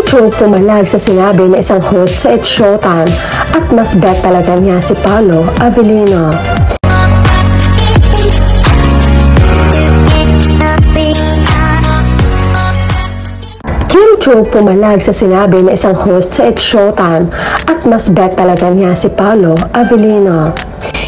Chu pumalag sa sinabi ng isang host sa It's Showtime at mas bet talaga niya si Paolo Avellino. Kim Chu pumalag sa sinabi ng isang host sa It's Showtime at mas bet talaga niya si Paolo Avellino.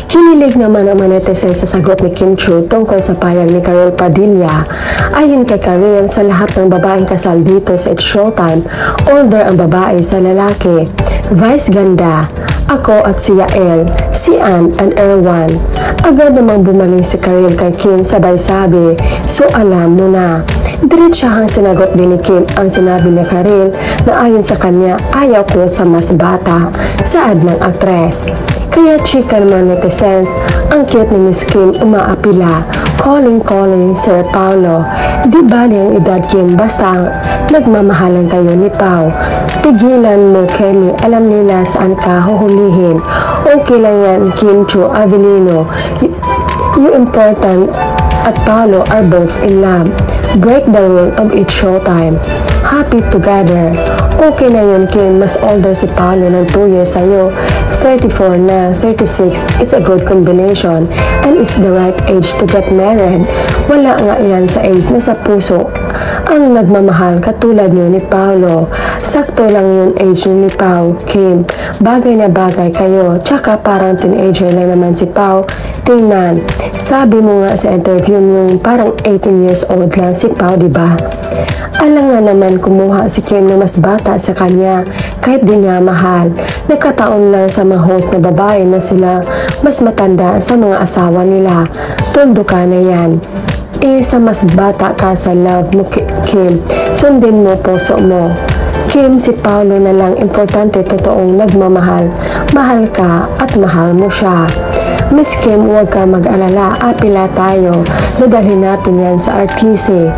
Kinilig naman ang mga netizens sa sagot ni Kim Chu tungkol sa payag ni Karel Padilla. Ayon kay Karel, sa lahat ng babaeng kasal dito sa It's Showtime, older ang babae sa lalaki. Vice ganda, ako at si Yael, si Ann and Erwan. Agad namang bumalik si Karel kay Kim sabay sabi, so alam mo na. Diretsahang sinagot din ni Kim ang sinabi ni Karel na ayon sa kanya ayaw ko sa mas bata, saad ng aktres. Kaya chika naman netizens, ang cute ni Miss Kim umaapila, calling Sir Paolo. Di bali ang edad Kim, basta nagmamahalan kayo ni Pao. Pigilan mo Kemi, alam nila saan ka huhulihin. Okay lang yan Kim Chu Avellino. You important at Paolo are both in love. Break the rule of It's Showtime. Happy together. Okay na yun Kim, mas older si Paolo ng 2 years sa'yo. 34 na, 36, it's a good combination and it's the right age to get married. Wala nga yan sa age na sa puso ang nagmamahal katulad niyo ni Paolo. Sakto lang yung age ni Pao, Kim. Bagay na bagay kayo, tsaka parang teenager lang naman si Pao. Tingnan, sabi mo nga sa interview yung parang 18 years old lang si Pao, diba? Alam nga naman kumuha si Kim na mas bata sa kanya kahit di niya mahal. Nagkataon lang sa mga host na babae na sila mas matanda sa mga asawa nila. Tondo ka na yan. Sa mas bata ka sa love mo Kim, sundin mo puso mo. Kim, si Paolo na lang importante totoong nagmamahal. Mahal ka at mahal mo siya. Miss Kim, huwag ka mag-alala. Apila tayo. Dadalhin natin yan sa RTC.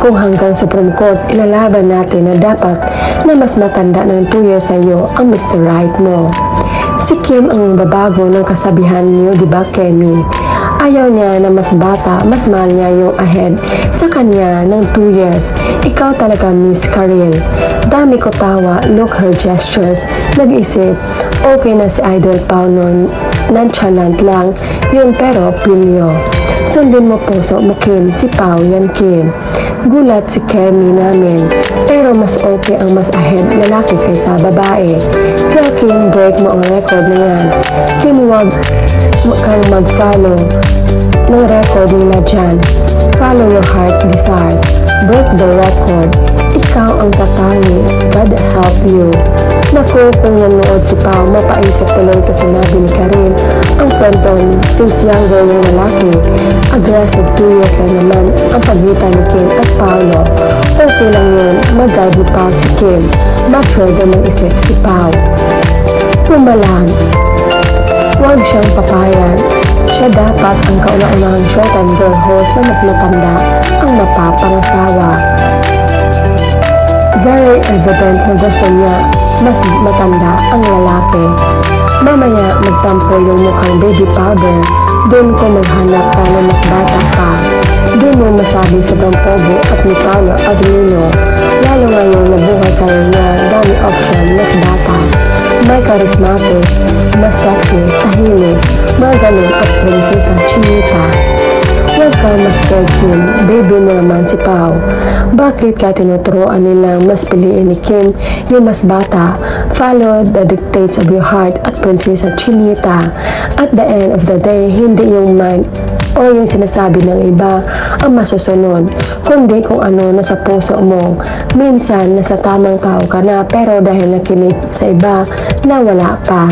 Kung hanggang Supreme Court, ilalaban natin na dapat na mas matanda ng 2 years sa iyo ang Mr. Right mo. Si Kim ang babago ng kasabihan niyo, diba Kemi? Ayaw niya na mas bata, mas mahal niya yung ahead sa kanya ng 2 years. Ikaw talaga Miss Karel. Dami ko tawa, look her gestures. Nag-isip, okay na si Idol Pao noon, nonchalant lang yun pero pilyo. Sundin mo puso mo Kim, si Pao yan Kim. Gulat si Kemi namin, pero mas okay ang mas ahead lalaki kaysa babae. Kaya Kim, break mo ang record na yan. Kim, wag kang mag-follow ng record nila dyan. Follow your heart desires. Break the record. Ikaw ang tatangi. God help you. Naku, kung nanood si Pao, mapaisip tuloy sa sinabi ni Karel. Ang penton, since younger yung lalaki, aggressive 2 years lang naman ang pagitan ni Kim at Paolo. Okay lang yun, mag-guide ni Pao si Kim. Mature din ang isip si Pao. Pumalan. Huwag siyang papayan. Siya dapat ang kauna-unahang Showtime girl host na mas matanda ang mapapangasawa. Very evident na gusto niya mas matanda ang lalaki. Mamaya magtampo yung mukhang baby powder, doon ko maghanap ka na mas bata ka. Doon mo masabi sobrang pogi at ni Paolo Avellino. Lalo ngayon nabuhay ka rin niya, dami option, mas bata. May charismatic, mas sexy, tahimik, magaling at prinsesa chinita. Huwag ka mas Kim, baby mo naman si Pao. Bakit ka tinuturoan nilang mas piliin ni Kim yung mas bata? Follow the dictates of your heart at prinsesa chinita. At the end of the day, hindi yung mind o yung sinasabi ng iba ang masusunod, kundi kung ano nasa puso mo. Minsan, nasa tamang tao ka na pero dahil nakinig sa iba, nawala pa.